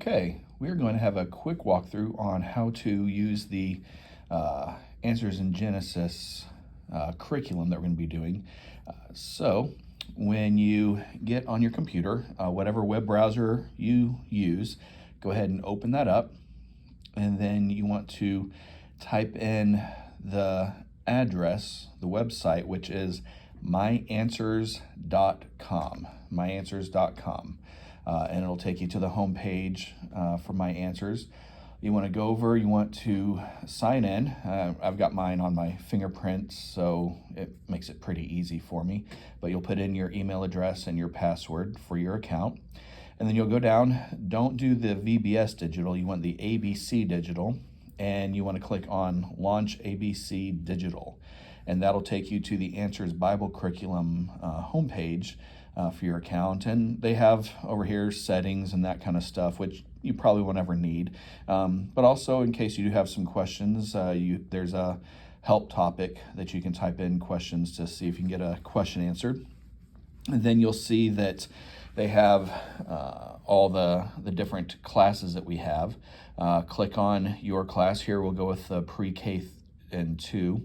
Okay, we're going to have a quick walkthrough on how to use the Answers in Genesis curriculum that we're going to be doing. So when you get on your computer, whatever web browser you use, go ahead and open that up. And then you want to type in the address, the website, which is myanswers.com, myanswers.com. And it'll take you to the home page for My Answers. You want to go over, you want to sign in. I've got mine on my fingerprints, so it makes it pretty easy for me. But you'll put in your email address and your password for your account. And then you'll go down, don't do the VBS digital, you want the ABC digital, and you want to click on Launch ABC Digital. And that'll take you to the Answers Bible Curriculum homepage for your account. And they have over here settings and that kind of stuff, which you probably won't ever need. But also, in case you do have some questions, there's a help topic that you can type in questions to see if you can get a question answered. And then you'll see that they have all the different classes that we have. Click on your class. Here we'll go with the pre-K and 2.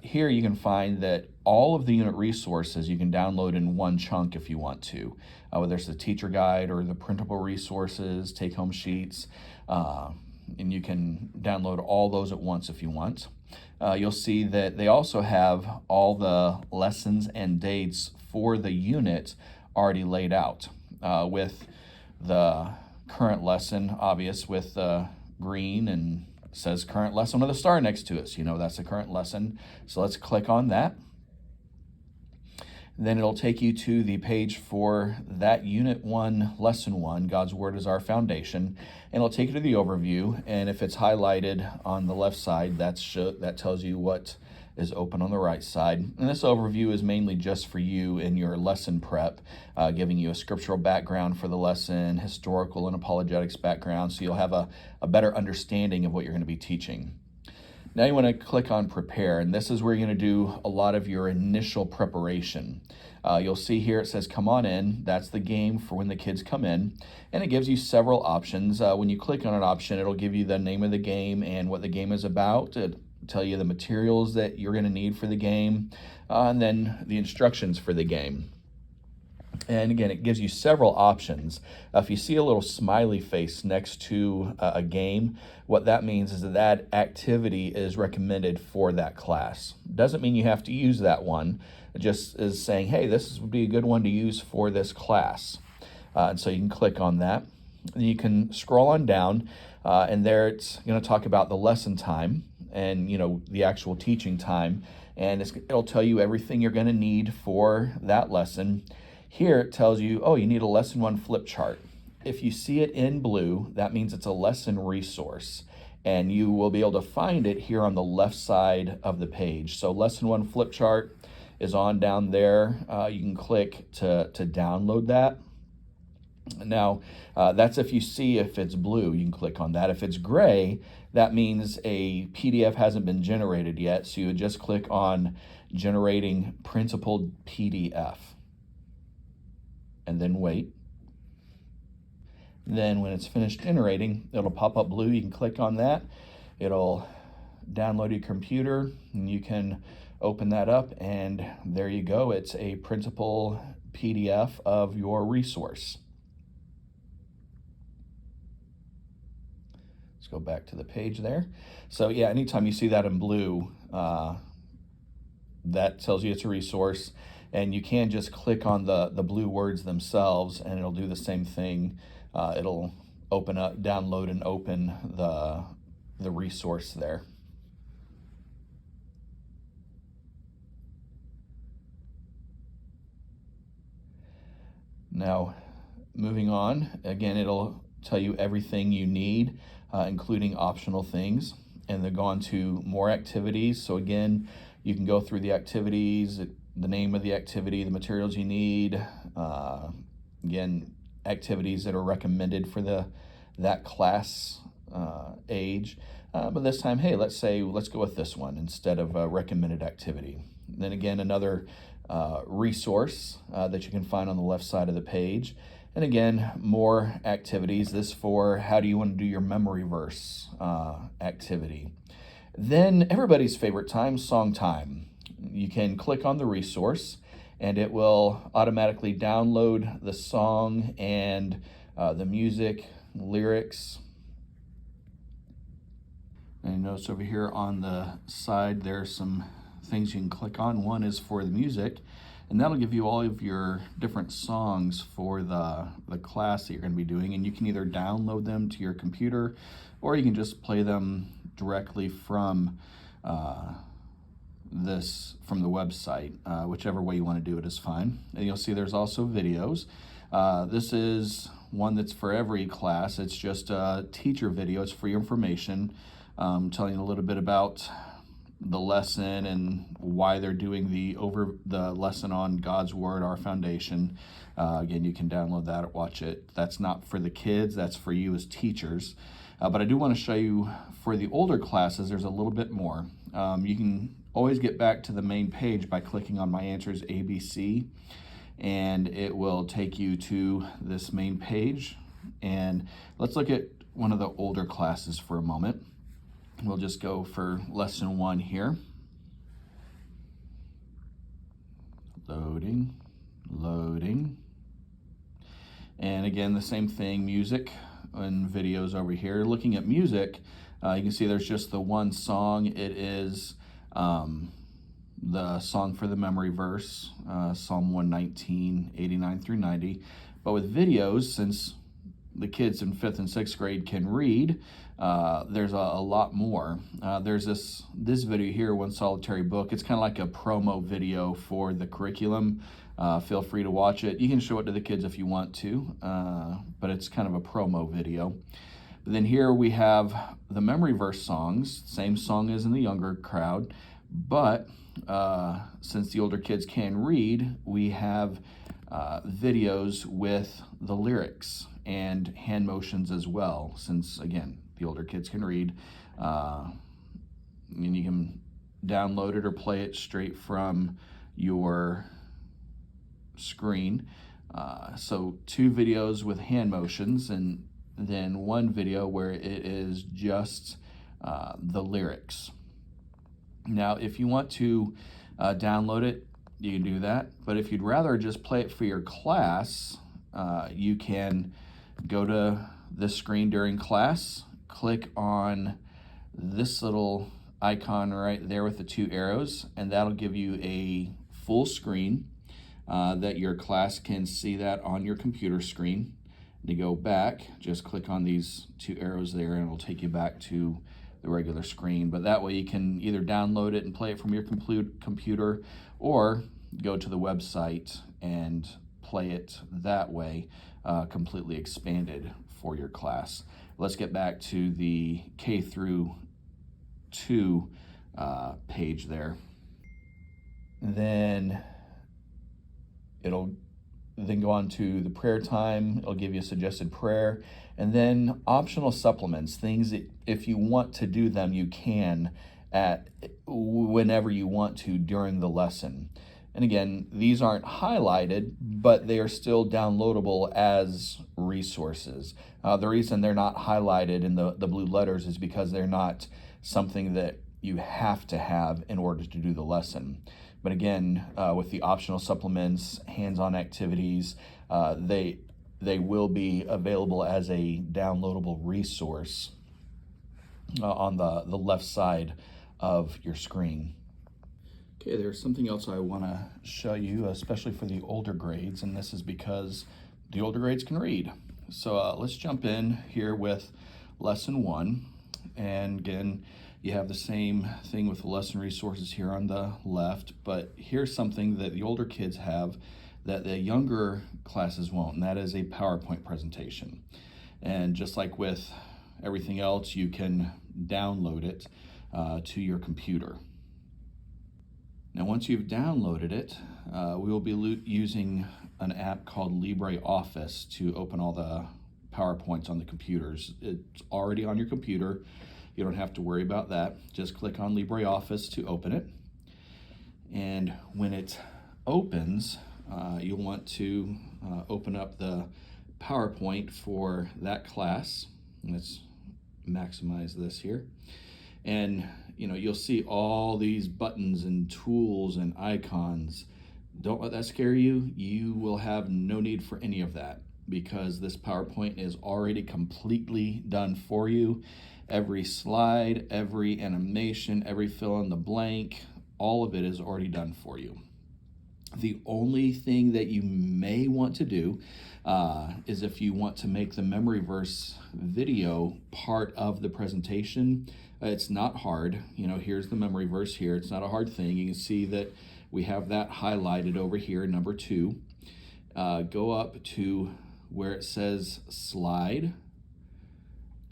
Here you can find that all of the unit resources you can download in one chunk if you want to, whether it's the teacher guide or the printable resources, take-home sheets, and you can download all those at once if you want. You'll see that they also have all the lessons and dates for the unit already laid out, with the current lesson obvious with green and says current lesson with a star next to it, so you know that's the current lesson. So let's click on that. Then it'll take you to the page for that Unit 1, Lesson 1, God's Word is our foundation, and it'll take you to the overview, and if it's highlighted on the left side, that tells you what is open on the right side. And this overview is mainly just for you in your lesson prep, giving you a scriptural background for the lesson, historical and apologetics background, so you'll have a better understanding of what you're going to be teaching. Now you want to click on Prepare, and this is where you're going to do a lot of your initial preparation. You'll see here it says Come On In. That's the game for when the kids come in, and it gives you several options. When you click on an option, it'll give you the name of the game and what the game is about. It'll tell you the materials that you're going to need for the game, and then the instructions for the game. And again, it gives you several options. If you see a little smiley face next to a game, what that means is that activity is recommended for that class. Doesn't mean you have to use that one. It just is saying, hey, this would be a good one to use for this class. And so you can click on that. And you can scroll on down, and there it's going to talk about the lesson time and the actual teaching time. And it'll tell you everything you're going to need for that lesson. Here it tells you, oh, you need a Lesson 1 flip chart. If you see it in blue, that means it's a lesson resource, and you will be able to find it here on the left side of the page. So Lesson 1 flip chart is on down there. You can click to download that. Now, that's if you see if it's blue, you can click on that. If it's gray, that means a PDF hasn't been generated yet, so you would just click on Generating Printable PDF. And then wait. Then when it's finished generating, it'll pop up blue. You can click on that. It'll download your computer, and you can open that up, and there you go. It's a printable PDF of your resource. Let's go back to the page there. So yeah, anytime you see that in blue, that tells you it's a resource. And you can just click on the blue words themselves, and it'll do the same thing. It'll open up, download and open the resource there. Now, moving on, again, it'll tell you everything you need, including optional things. And then go on to more activities. So again, you can go through the activities, the name of the activity, the materials you need, again, activities that are recommended for that class age. But this time, hey, let's go with this one instead of a recommended activity. Then again, another resource that you can find on the left side of the page. And again, more activities. This for how do you want to do your memory verse activity. Then everybody's favorite time, song time. You can click on the resource and it will automatically download the song and the music, lyrics. And notice over here on the side, there's some things you can click on. One is for the music, and that'll give you all of your different songs for the class that you're going to be doing. And you can either download them to your computer, or you can just play them directly from the website. Whichever way you want to do it is fine. And you'll see there's also videos. This is one that's for every class. It's just a teacher video. It's for your information, telling you a little bit about the lesson and why they're doing the lesson on God's Word, our foundation. Again, you can download that or watch it. That's not for the kids, that's for you as teachers. But I do want to show you for the older classes, there's a little bit more. You can always get back to the main page by clicking on My Answers ABC, and it will take you to this main page. And let's look at one of the older classes for a moment. We'll just go for lesson 1 here. Loading. And again, the same thing, music and videos over here. Looking at music, you can see there's just the one song. It is the song for the memory verse, Psalm 119, 89 through 90. But with videos, since the kids in 5th and 6th grade can read, there's a lot more. There's this video here, One Solitary Book. It's kind of like a promo video for the curriculum. Feel free to watch it. You can show it to the kids if you want to, but it's kind of a promo video. But then here we have the memory verse songs, same song as in the younger crowd, but since the older kids can read, we have videos with the lyrics and hand motions as well, since again the older kids can read. And you can download it or play it straight from your screen. So 2 videos with hand motions, and then 1 video where it is just the lyrics. Now if you want to download it, you can do that, but if you'd rather just play it for your class, you can go to this screen during class, click on this little icon right there with the 2 arrows, and that'll give you a full screen that your class can see that on your computer screen. To go back, just click on these 2 arrows there and it'll take you back to the regular screen. But that way you can either download it and play it from your computer, or go to the website and play it that way, completely expanded for your class. Let's get back to the K through 2 page there. Then it'll then go on to the prayer time. It'll give you a suggested prayer, and then optional supplements, things that if you want to do them, you can at whenever you want to during the lesson. And again, these aren't highlighted, but they are still downloadable as resources. The reason they're not highlighted in the blue letters is because they're not something that you have to have in order to do the lesson. But again, with the optional supplements, hands-on activities, they will be available as a downloadable resource on the left side of your screen. Okay, there's something else I want to show you, especially for the older grades, and this is because the older grades can read. So let's jump in here with lesson 1. And again, you have the same thing with the lesson resources here on the left, but here's something that the older kids have that the younger classes won't, and that is a PowerPoint presentation. And just like with everything else, you can download it to your computer. Now, once you've downloaded it, we will be using an app called LibreOffice to open all the PowerPoints on the computers. It's already on your computer. You don't have to worry about that. Just click on LibreOffice to open it. And when it opens, you'll want to open up the PowerPoint for that class. Let's maximize this here. And you'll see all these buttons and tools and icons. Don't let that scare you. You will have no need for any of that because this PowerPoint is already completely done for you. Every slide, every animation, every fill in the blank, all of it is already done for you. The only thing that you may want to do is if you want to make the memory verse video part of the presentation. It's not hard. Here's the memory verse here. It's not a hard thing. You can see that we have that highlighted over here, number 2. Go up to where it says slide.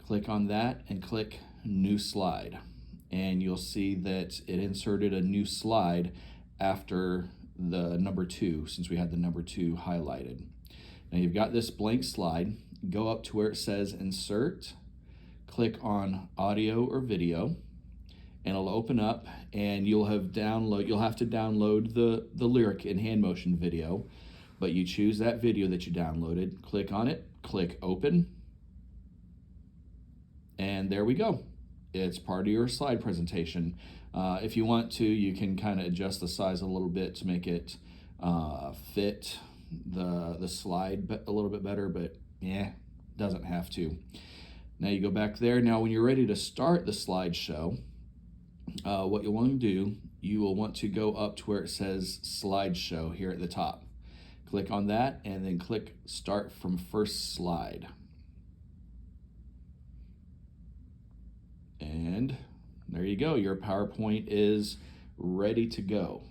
Click on that and click new slide. And you'll see that it inserted a new slide after the number 2, since we had the number 2 highlighted. Now you've got this blank slide. Go up to where it says insert, click on audio or video, and it'll open up, and you'll have to download the lyric and hand motion video, but you choose that video that you downloaded, click on it, click open, and there we go. It's part of your slide presentation. If you want to, you can kind of adjust the size a little bit to make it fit the slide a little bit better, but doesn't have to. Now you go back there. Now when you're ready to start the slideshow, what you'll want to do, you will want to go up to where it says slideshow here at the top. Click on that and then click start from first slide. And there you go, your PowerPoint is ready to go.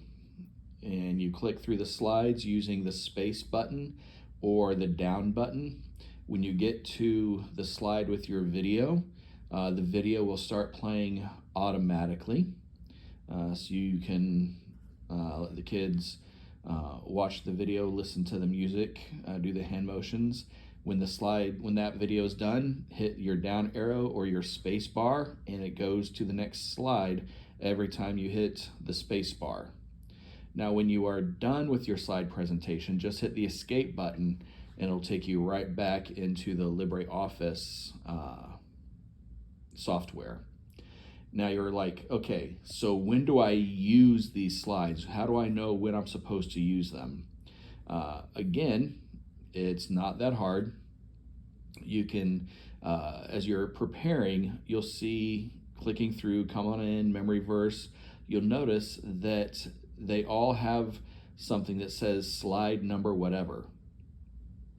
And you click through the slides using the space button or the down button. When you get to the slide with your video, the video will start playing automatically. So you can let the kids watch the video, listen to the music, do the hand motions. When that video is done, hit your down arrow or your space bar, and it goes to the next slide every time you hit the space bar. Now, when you are done with your slide presentation, just hit the escape button, and it'll take you right back into the LibreOffice software. Now you're like, okay, so when do I use these slides? How do I know when I'm supposed to use them? Again, it's not that hard. You can, as you're preparing, you'll see clicking through, come on in, memory verse, you'll notice that they all have something that says slide number whatever.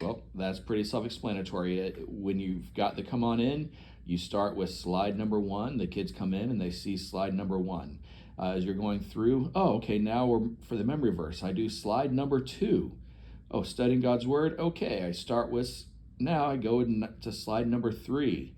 Well, that's pretty self-explanatory. When you've got the come on in, you start with slide number 1. The kids come in and they see slide number 1. As you're going through, oh, okay, now we're for the memory verse. I do slide number 2. Oh, studying God's Word. Okay, now I go to slide number 3.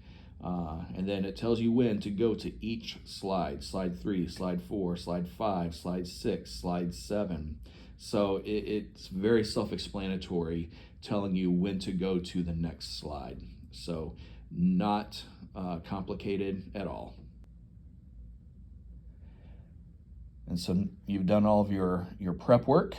And then it tells you when to go to each slide. Slide 3, slide 4, slide 5, slide 6, slide 7. So it's very self-explanatory, telling you when to go to the next slide. So not complicated at all. And so you've done all of your prep work.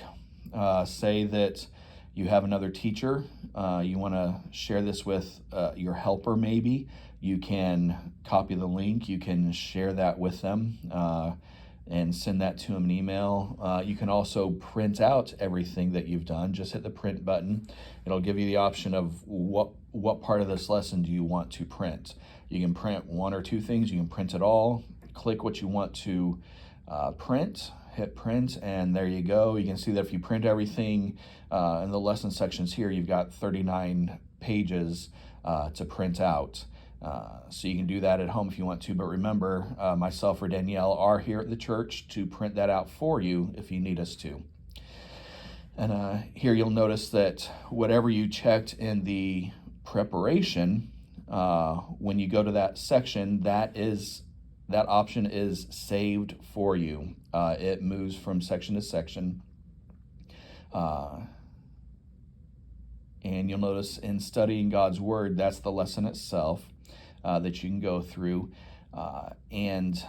Say that you have another teacher. You want to share this with your helper maybe. You can copy the link. You can share that with them and send that to them in email. You can also print out everything that you've done. Just hit the print button. It'll give you the option of what part of this lesson do you want to print. You can print 1 or 2 things. You can print it all. Click what you want to print, hit print, and there you go. You can see that if you print everything in the lesson sections here, you've got 39 pages to print out. So you can do that at home if you want to, but remember, myself or Danielle are here at the church to print that out for you if you need us to. And here you'll notice that whatever you checked in the preparation, when you go to that section, that option is saved for you. It moves from section to section. And you'll notice in studying God's Word, that's the lesson itself that you can go through. And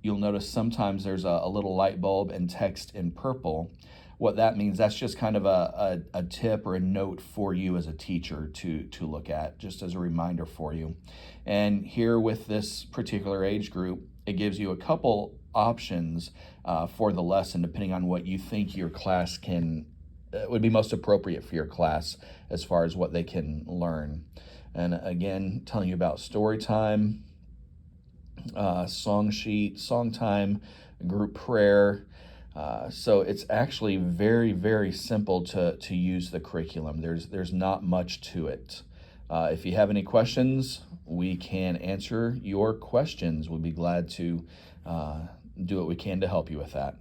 you'll notice sometimes there's a little light bulb and text in purple. what that means, that's just kind of a tip or a note for you as a teacher to look at, just as a reminder for you. And here with this particular age group, it gives you a couple options for the lesson, depending on what you think your class would be most appropriate for your class as far as what they can learn. And again, telling you about story time, song sheet, song time, group prayer. So it's actually very, very simple to use the curriculum. There's not much to it. If you have any questions, we can answer your questions. We'll be glad to do what we can to help you with that.